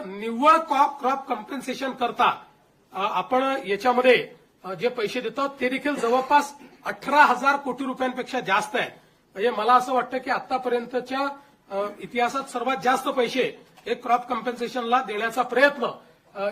निव्वळ crop compensation करता आपण याच्यामध्ये जे पैसे देतो ते देखील जवळपास 18,000 कोटी रुपयांपेक्षा जास्त आहे. म्हणजे मला असं वाटतं की आतापर्यंतच्या इतिहासात सर्वात जास्त पैसे हे क्रॉप कम्पेन्सेशनला देण्याचा प्रयत्न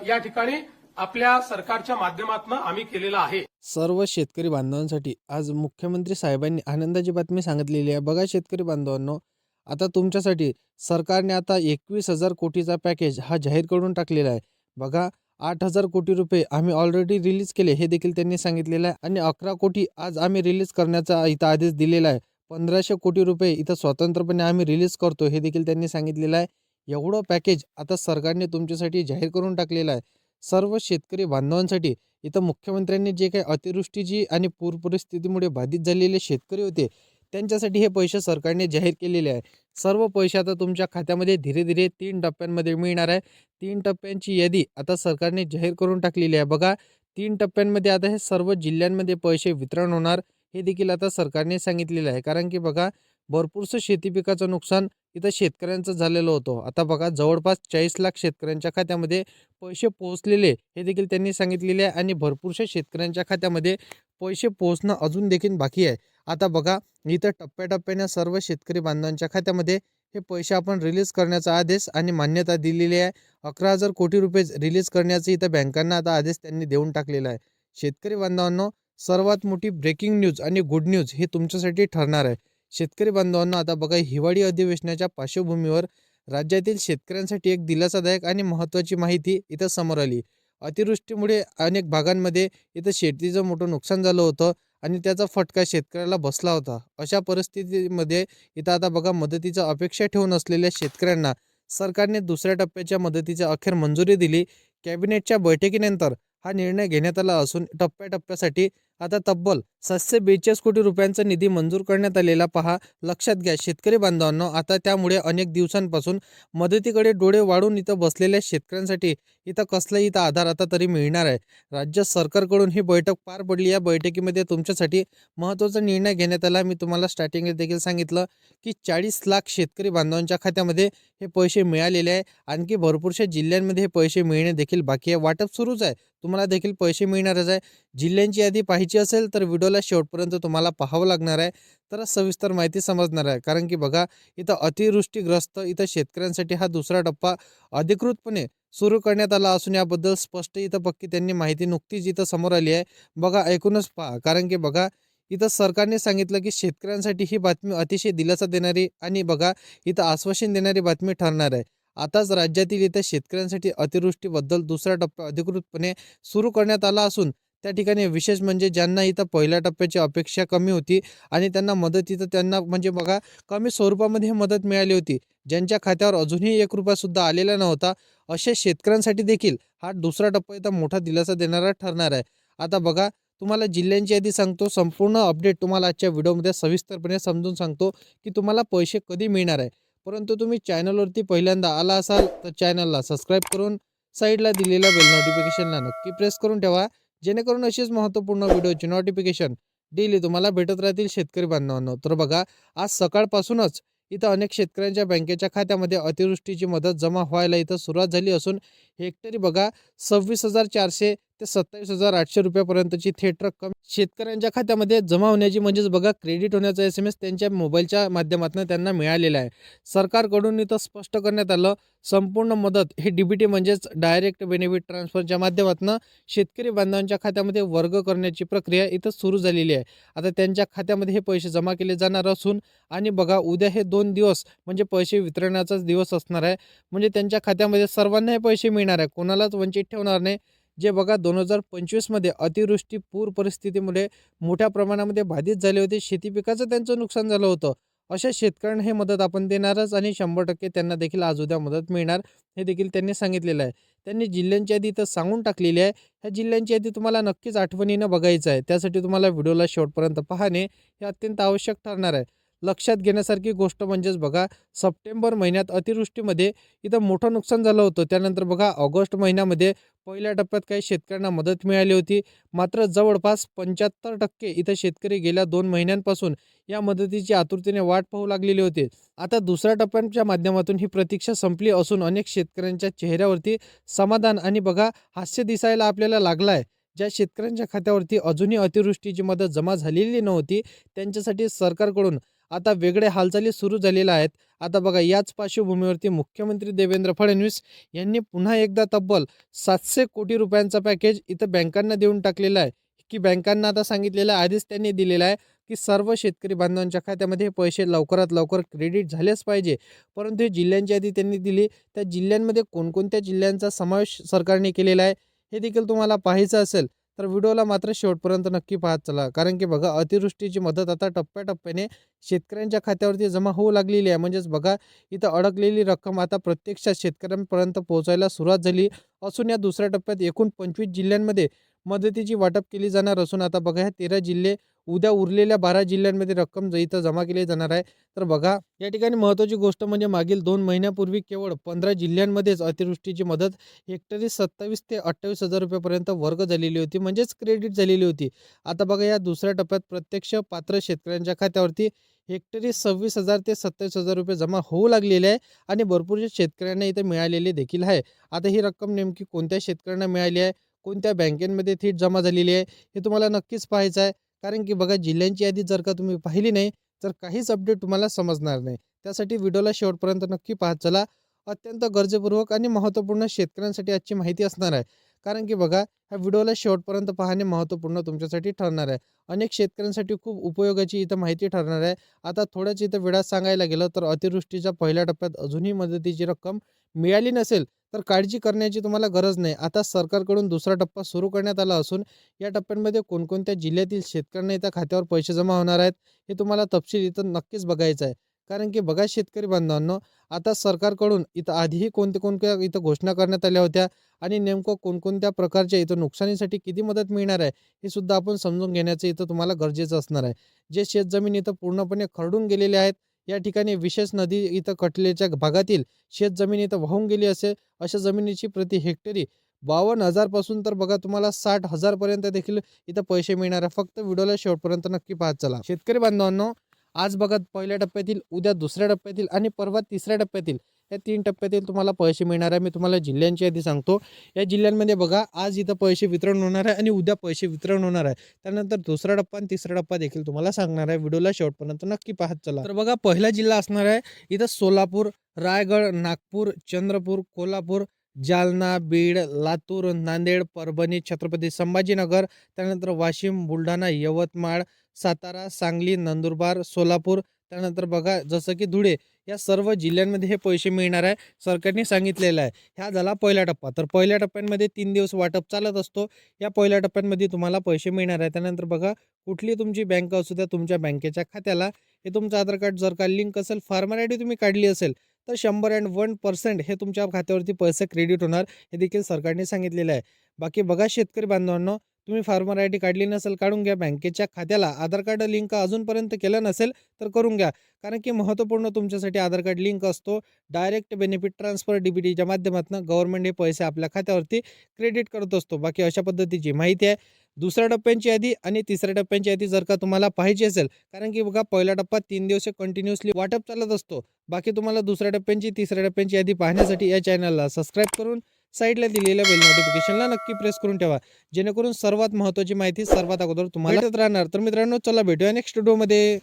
या ठिकाणी आपल्या सरकारच्या माध्यमातून आम्ही केलेला आहे. सर्व शेतकरी बांधवांसाठी आज मुख्यमंत्री साहेबांनी आनंदाची बातमी सांगितलेली आहे. बघा शेतकरी बांधवांनो, आता तुमच्यासाठी सरकारने आता 21,000 कोटीचा पॅकेज हा जाहीर करून टाकलेला आहे. बघा 8,000 कोटी रुपये आम्ही ऑलरेडी रिलीज केले हे देखील त्यांनी सांगितलेलं आहे आणि 11 कोटी आज आम्ही रिलीज करण्याचा इथं आदेश दिलेला आहे. 1,500 कोटी रुपये इथं स्वतंत्रपणे आम्ही रिलीज करतो हे देखील त्यांनी सांगितलेलं आहे. एवढं पॅकेज आता सरकारने तुमच्यासाठी जाहीर करून टाकलेलं आहे. सर्व शेतकरी बांधवांसाठी इथं मुख्यमंत्र्यांनी जे काही अतिवृष्टीची आणि पूर परिस्थितीमुळे बाधित झालेले शेतकरी होते त्यांच्यासाठी हे पैसे सरकारने जाहीर केलेले आहे. सर्व पैसे आता तुमच्या खात्यामध्ये धीरे धीरे 3 टप्प्यांमध्ये मिळणार आहे. 3 टप्प्यांची यादी आता सरकारने जाहीर करून टाकलेली आहे. बघा 3 टप्प्यांमध्ये आता हे सर्व जिल्ह्यांमध्ये पैसे वितरण होणार हे देखील आता सरकारने सांगितलेलं आहे. कारण की बघा भरपूरसं शेती पिकाचं नुकसान इथं शेतकऱ्यांचं झालेलं होतं. आता बघा जवळपास 40 लाख शेतकऱ्यांच्या खात्यामध्ये पैसे पोहोचलेले हे देखील त्यांनी सांगितलेले आहे आणि भरपूरशा शेतकऱ्यांच्या खात्यामध्ये पैसे पोहोचणं अजून देखील बाकी आहे. आता बघा इथं टप्प्याटप्प्याने सर्व शेतकरी बांधवांच्या खात्यामध्ये हे पैसे आपण रिलीज करण्याचा आदेश आणि मान्यता दिलेली आहे. 11,000 कोटी रुपये रिलीज करण्याचे इथं बँकांना आता आदेश त्यांनी देऊन टाकलेला आहे. शेतकरी बांधवांनो, सर्वात मोठी ब्रेकिंग न्यूज आणि गुड न्यूज हे तुमच्यासाठी ठरणार आहे. शेतकरी बांधवांना आता बघा हिवाळी अधिवेशनाच्या पार्श्वभूमीवर राज्यातील शेतकऱ्यांसाठी एक दिलासादायक आणि महत्त्वाची माहिती इथं समोर आली. अतिवृष्टीमुळे अनेक भागांमध्ये इथं शेतीचं मोठं नुकसान झालं होतं आणि त्याचा फटका शेतकऱ्याला बसला होता. अशा परिस्थितीमध्ये इथं आता बघा मदतीचा अपेक्षा ठेवून असलेल्या शेतकऱ्यांना सरकारने दुसऱ्या टप्प्याच्या मदतीची अखेर मंजुरी दिली. कॅबिनेटच्या बैठकीनंतर हा निर्णय घेण्यात आला असून टप्प्याटप्प्यासाठी आता तब्बल 742 कोटी रुपयांचा निधी मंजूर करण्यात आलेला पहा. लक्षात घ्या शेतकरी बांधवांनो, आता त्यामुळे अनेक दिवसांपासून मदतीकडे डोळे वाढून इथं बसलेल्या शेतकऱ्यांसाठी इथं कसलाही इथं आधार आता तरी मिळणार आहे. राज्य सरकारकडून ही बैठक पार पडली. या बैठकीमध्ये तुमच्यासाठी महत्त्वाचा निर्णय घेण्यात आला. मी तुम्हाला स्टार्टिंगला देखील सांगितलं की 40 लाख शेतकरी बांधवांच्या खात्यामध्ये हे पैसे मिळालेले आहे. आणखी भरपूरशा जिल्ह्यांमध्ये हे पैसे मिळणे देखील बाकी आहे. वाटप सुरूच आहे, तुम्हाला देखील पैसे मिळणारच आहे. जिल्ह्यांची यादी पाहायची असेल तर व्हिडिओला शेवटपर्यंत तुम्हाला पाहावं लागणार आहे, तर सविस्तर माहिती समजणार आहे. कारण की बघा इथं अतिवृष्टीग्रस्त इथं शेतकऱ्यांसाठी हा दुसरा टप्पा अधिकृतपणे सुरू करण्यात आला असून याबद्दल स्पष्ट इथं पक्की त्यांनी माहिती नुकतीच इथं समोर आली आहे. बघा ऐकूनच पहा. कारण की बघा इथं सरकारने सांगितलं की शेतकऱ्यांसाठी ही बातमी अतिशय दिलासा देणारी आणि बघा इथं आश्वासन देणारी बातमी ठरणार आहे. आताच राज्यातील इथं शेतकऱ्यांसाठी अतिवृष्टीबद्दल दुसरा टप्पा अधिकृतपणे सुरू करण्यात आला असून त्या ठिकाणी विशेष म्हणजे ज्यांना इथं पहिल्या टप्प्याची अपेक्षा कमी होती आणि त्यांना मदत इथं त्यांना म्हणजे बघा कमी स्वरूपामध्ये मदत मिळाली होती, ज्यांच्या खात्यावर अजूनही 1 रुपयासुद्धा आलेला नव्हता, अशा शेतकऱ्यांसाठी देखील हा दुसरा टप्पा इथं मोठा दिलासा देणारा ठरणार आहे. आता बघा तुम्हाला जिल्ह्यांची यादी सांगतो, संपूर्ण अपडेट तुम्हाला आजच्या व्हिडिओमध्ये सविस्तरपणे समजून सांगतो की तुम्हाला पैसे कधी मिळणार आहे. परंतु तुम्ही चॅनलवरती पहिल्यांदा आला असाल तर चॅनलला सबस्क्राईब करून साईडला दिलेल्या बेल नोटिफिकेशनला नक्की प्रेस करून ठेवा, जेणेकरून अशीच महत्त्वपूर्ण व्हिडिओची नोटिफिकेशन डेली तुम्हाला भेटत राहतील शेतकरी बांधवांनो. तर बघा आज सकाळपासूनच इथं अनेक शेतकऱ्यांच्या बँकेच्या खात्यामध्ये अतिवृष्टीची मदत जमा व्हायला इथं सुरुवात झाली असून हेक्टरी बघा 26,400 ते 27,800 रुपयापर्यंतची थेट रक्कम शेतकऱ्यांच्या खात्यामध्ये जमा होण्याची म्हणजेच बघा क्रेडिट होण्याचा SMS त्यांच्या मोबाईलच्या माध्यमातून त्यांना मिळालेला आहे. सरकारकडून इथं स्पष्ट करण्यात आलं संपूर्ण मदत हे DBT म्हणजेच डायरेक्ट बेनिफिट ट्रान्सफरच्या माध्यमातून शेतकरी बांधवांच्या खात्यामध्ये वर्ग करण्याची प्रक्रिया इथं सुरू झालेली आहे. आता त्यांच्या खात्यामध्ये हे पैसे जमा केले जाणार असून आणि बघा उद्या हे 2 दिवस म्हणजे पैसे वितरणाचाच दिवस असणार आहे. म्हणजे त्यांच्या खात्यामध्ये सर्वांना हे पैसे मिळणार आहे, कोणालाच वंचित ठेवणार नाही. जे बघा 2025 मध्ये अतिवृष्टी पूर परिस्थितीमुळे मोठ्या प्रमाणामध्ये बाधित झाले होते, शेती पिकाचं त्यांचं नुकसान झालं होतं, अशा शेतकऱ्यांना हे मदत आपण देणारच आणि 100% त्यांना देखील आज उद्या मदत मिळणार हे देखील त्यांनी सांगितलेलं आहे. त्यांनी जिल्ह्यांची यादी इथं सांगून टाकलेली आहे. ह्या जिल्ह्यांची यादी तुम्हाला नक्कीच आठवणीनं बघायचं आहे. त्यासाठी तुम्हाला व्हिडिओला शेवटपर्यंत पाहणे हे अत्यंत आवश्यक ठरणार आहे. लक्षात घेण्यासारखी गोष्ट म्हणजेच बघा सप्टेंबर महिन्यात अतिवृष्टीमध्ये इथं मोठं नुकसान झालं होतं. त्यानंतर बघा ऑगस्ट महिन्यामध्ये पहिल्या टप्प्यात काही शेतकऱ्यांना मदत मिळाली होती, मात्र जवळपास 75% इथं शेतकरी गेल्या 2 महिन्यांपासून या मदतीची आतुरतेने वाट पाहू लागलेले होते. आता दुसऱ्या टप्प्याच्या माध्यमातून ही प्रतीक्षा संपली असून अनेक शेतकऱ्यांच्या चेहऱ्यावरती समाधान आणि बघा हास्य दिसायला आपल्याला लागलं आहे. ज्या शेतकऱ्यांच्या खात्यावरती अजूनही अतिवृष्टीची मदत जमा झालेली नव्हती, त्यांच्यासाठी सरकारकडून आता वेगळे हालचाली सुरू झालेल्या आहेत. आता बघा याच पार्श्वभूमीवरती मुख्यमंत्री देवेंद्र फडणवीस यांनी पुन्हा एकदा तब्बल 700 कोटी रुपयांचा पॅकेज इथं बँकांना देऊन टाकलेला आहे, की बँकांना आता सांगितलेलं आहे, आधीच त्यांनी दिलेलं आहे, की सर्व शेतकरी बांधवांच्या खात्यामध्ये हे पैसे लवकरात लवकर क्रेडिट झालेच पाहिजे. परंतु हे जिल्ह्यांची यादी त्यांनी दिली. त्या जिल्ह्यांमध्ये कोणकोणत्या जिल्ह्यांचा समावेश सरकारने केलेला आहे हे देखील तुम्हाला पाहायचं असेल तर व्हिडिओला मात्र शेवटपर्यंत नक्की पाहत चला. कारण की बघा अतिवृष्टीची मदत आता टप्प्याटप्प्याने शेतकऱ्यांच्या खात्यावरती जमा होऊ लागलेली आहे. म्हणजेच बघा इथं अडकलेली रक्कम आता प्रत्यक्षात शेतकऱ्यांपर्यंत पोहोचायला सुरुवात झाली असून या दुसऱ्या टप्प्यात एकूण 25 जिल्ह्यांमध्ये मदतीची वाटप केली जाणार असून आता बघा ह्या 13 जिल्हे उद्या उरलेल्या 12 जिल्ह्यांमध्ये रक्कम इथं जमा केली जाणार आहे. तर बघा या ठिकाणी महत्त्वाची गोष्ट म्हणजे मागील 2 महिन्यापूर्वी केवळ 15 जिल्ह्यांमध्येच अतिवृष्टीची मदत हेक्टरी 27 ते 28 हजार रुपयापर्यंत वर्ग झालेली होती, म्हणजेच क्रेडिट झालेली होती. आता बघा या दुसऱ्या टप्प्यात प्रत्यक्ष पात्र शेतकऱ्यांच्या खात्यावरती हेक्टरी 26,000 ते 27,000 रुपये जमा होऊ लागलेले आहे आणि भरपूर शेतकऱ्यांना इथे मिळालेले देखील आहे. आता ही रक्कम नेमकी कोणत्या शेतकऱ्यांना मिळाली आहे, कोणत्या बँकेमध्ये थेट जमा झालेली आहे हे तुम्हाला नक्कीच पाहायचं आहे. कारण की बघा जिल्ह्यांची यादी जर का तुम्ही पाहिली नाही तर काहीच अपडेट तुम्हाला समजणार नाही. त्यासाठी व्हिडिओला शेवटपर्यंत नक्की पाहत चला. अत्यंत गरजेपूर्वक आणि महत्त्वपूर्ण शेतकऱ्यांसाठी आजची माहिती असणार आहे. कारण की बघा ह्या व्हिडिओला शेवटपर्यंत पाहणे महत्त्वपूर्ण तुमच्यासाठी ठरणार आहे. अनेक शेतकऱ्यांसाठी खूप उपयोगाची इथं माहिती ठरणार आहे. आता थोड्याच इथं वेळात सांगायला गेलं तर अतिवृष्टीच्या पहिल्या टप्प्यात अजूनही मदतीची रक्कम मिळाली नसेल तर काळजी करण्याची तुम्हाला गरज नाही. आता सरकारकडून दुसरा टप्पा सुरू करण्यात आला असून या टप्प्यांमध्ये कोणकोणत्या जिल्ह्यातील शेतकऱ्यांना इथं खात्यावर पैसे जमा होणार आहेत हे तुम्हाला तपशील इथं नक्कीच बघायचं आहे. कारण की बघा शेतकरी बांधवांनो आता सरकारकडून इथं आधीही कोणत्या इथं घोषणा करण्यात आल्या होत्या आणि नेमकं कोणकोणत्या प्रकारच्या इथं नुकसानीसाठी किती मदत मिळणार आहे हे सुद्धा आपण समजून घेण्याचं इथं तुम्हाला गरजेचं असणार आहे. जे शेतजमीन इथं पूर्णपणे खरडून गेलेले आहेत या ठिकाणी विशेष नदी इथं कटलेच्या भागातील शेतजमीन इथं वाहून गेली असेल अशा जमिनीची प्रति हेक्टरी 52,000 पासून तर बघा तुम्हाला 60,000 पर्यंत देखील इथं पैसे मिळणार आहे. फक्त व्हिडिओला शेवटपर्यंत नक्की पाहत चला. शेतकरी बांधवांनो आज बघा पहिल्या टप्प्यातील, उद्या दुसऱ्या टप्प्यातील आणि परवा तिसऱ्या टप्प्यातील या 3 टप्प्यातील तुम्हाला पैसे मिळणार आहे. मी तुम्हाला जिल्ह्यांची यादी सांगतो. या जिल्ह्यांमध्ये बघा आज इथं पैसे वितरण होणार आहे आणि उद्या पैसे वितरण होणार आहे. त्यानंतर दुसरा टप्पा आणि तिसरा टप्पा देखील तुम्हाला सांगणार आहे. व्हिडिओला शेवटपर्यंत नक्की पाहत चला. तर बघा पहिला जिल्हा असणार आहे इथं सोलापूर, रायगड, नागपूर, चंद्रपूर, कोल्हापूर, जालना, बीड, लातूर, नांदेड, परभणी, छत्रपती संभाजीनगर, त्यानंतर वाशिम, बुलढाणा, यवतमाळ, सातारा, सांगली, नंदुरबार, सोलापूर, त्यानंतर बघा जसं की धुळे या सर्व जिल्ह्यांमध्ये हे पैसे मिळणार आहे. सरकारने सांगितलेलं आहे. ह्या झाला पहिला टप्पा. तर पहिल्या टप्प्यांमध्ये 3 दिवस वाटप चालत असतो. या पहिल्या टप्प्यांमध्ये तुम्हाला पैसे मिळणार आहे. त्यानंतर बघा कुठली तुमची बँक असू द्या तुमच्या बँकेच्या खात्याला हे तुमचं आधार कार्ड जर का लिंक असेल, फार्मर आय डी तुम्ही काढली असेल तर 101% हे तुमच्या खात्यावरती पैसे क्रेडिट होणार हे देखील सरकारने सांगितलेलं आहे. बाकी बघा शेतकरी बांधवांनो तुम्ही फार्मर आय डी काढली नसेल काढून घ्या. बँकेच्या खात्याला आधार कार्ड लिंक अजूनपर्यंत केलं नसेल तर करून घ्या. कारण की महत्त्वपूर्ण तुमच्यासाठी आधार कार्ड लिंक असतो. डायरेक्ट बेनिफिट ट्रान्सफर DBTच्या माध्यमातून गव्हर्नमेंट हे पैसे आपल्या खात्यावरती क्रेडिट करत असतो. बाकी अशा पद्धतीची माहिती आहे. दुसऱ्या टप्प्यांची यादी आणि तिसऱ्या टप्प्यांची यादी जर का तुम्हाला पाहिजे असेल कारण की बघा पहिला टप्पा 3 दिवस कंटिन्युअसली वाटप चालत असतो. बाकी तुम्हाला दुसऱ्या टप्प्यांची तिसऱ्या टप्प्यांची यादी पाहण्यासाठी या चॅनलला सबस्क्राईब करून साईडला दिलेल्या बेल नोटिफिकेशनला नक्की प्रेस करून ठेवा. जेणेकरून सर्वात महत्त्वाची माहिती सर्वात अगोदर तुम्हाला भेटत राहणार. तर मित्रांनो चला भेटूया नेक्स्ट व्हिडिओमध्ये.